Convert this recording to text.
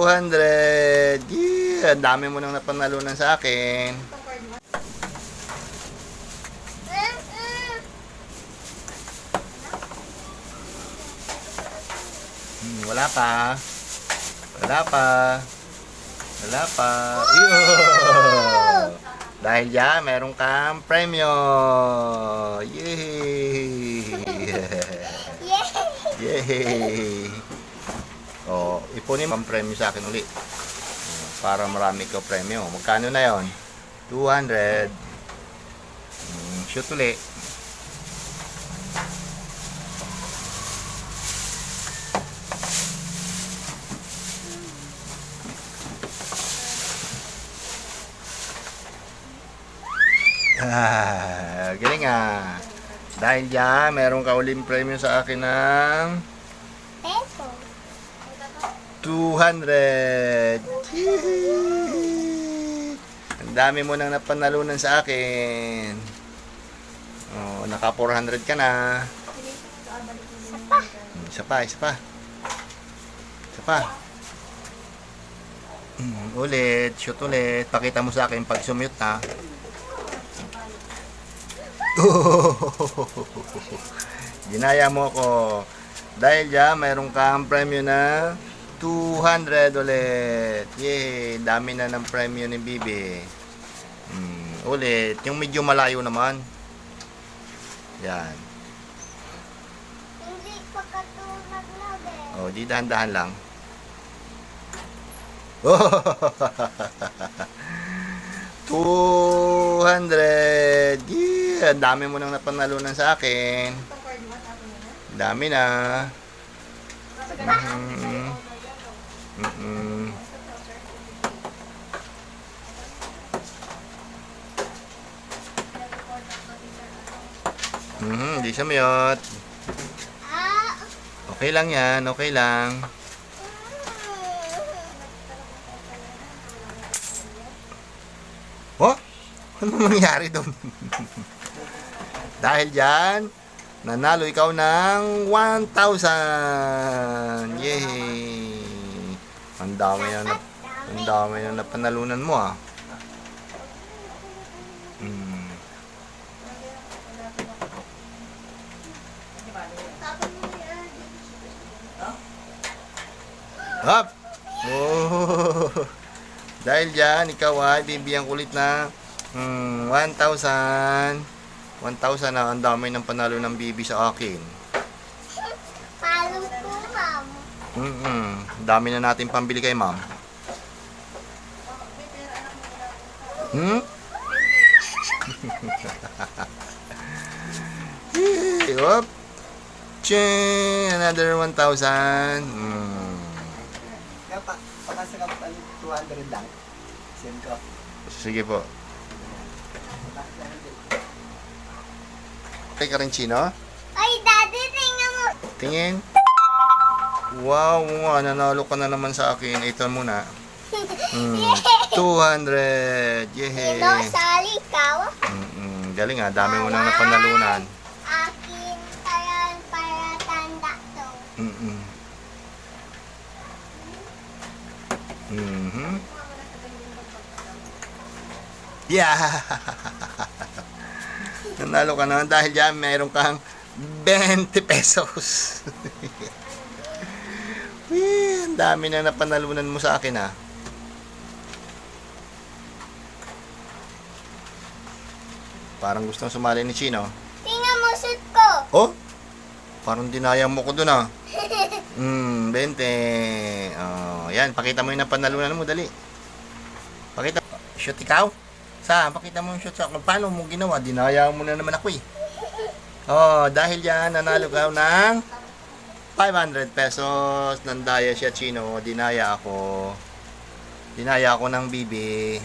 200. Yeah, ang dami mo nang napanalunan sa akin. Wala pa. Wala pa. Wala pa. Dahil dyan, meron kang premyo. Yay! Yay! O, ipunin mo ang premyo sa akin ulit. Para marami ka premyo. Magkano na yon? 200. Shoot ulit. Galing ah. Dahil dyan, meron ka uling premyo sa akin ng Peso. 200. Ang dami mo nang napanalunan sa akin. Oh, naka 400 ka na. Isa pa. Isa pa. Isa pa. Ulit, shoot ulit. Pakita mo sa akin pag sumute na. Ginaya mo ko. Dahil dyan, mayroon kang premyo na 200 ulit. Yay! Dami na ng premyo ni Bibi. Ulit. Yung medyo malayo naman. Yan. Hindi pa katulad na din. O, di dahan-dahan lang. 200. Yeah, ang dami mo nang napanalunan sa akin. Dami na. Di siya mute. Okay lang yan, okay lang. Oh? Ano nangyari doon? Dahil dyan, nanalo ikaw ng 1,000. Yay! Ang dami na napanalunan mo ah. Hop! Oh! Dahil dyan, ikaw ay bibiyang kulit na 1,000. 1,000 na, ang dami ng panalo ng bibi sa akin. Palo ko, ma'am. Dami na natin pambili kay ma'am. Hop! Ching! Another 1,000. Pakasarap 200 lang. Send ko. Sige po. Okay ka rin, Chino? Ay, Daddy, tingnan mo. Tingin. Wow, nanalo ka na naman sa akin. Ito muna. 200. Yehey. Ikaw, sali ikaw. Galing ah. Dami mo nang napanalunan. Akin, kaya para tanda to. Yeah! Nanalo ka na dahil dyan mayroon kang 20 pesos. Ang dami na napanalunan mo sa akin ah. Parang gustong sumali ni Chino. Tingnan mo, shoot ko. Oh? Parang dinaya mo ko dun ah. 20. Oh, yan, pakita mo yung napanalunan mo, dali. Pakita. Shoot ikaw? Saan? Pakita mo yung shoot sa akin. Paano mo ginawa? Dinaya mo na naman ako eh. Oh, dahil yan, nanalo ka ng 500 pesos. Nandaya siya, Chino. Dinaya ako ng bibi.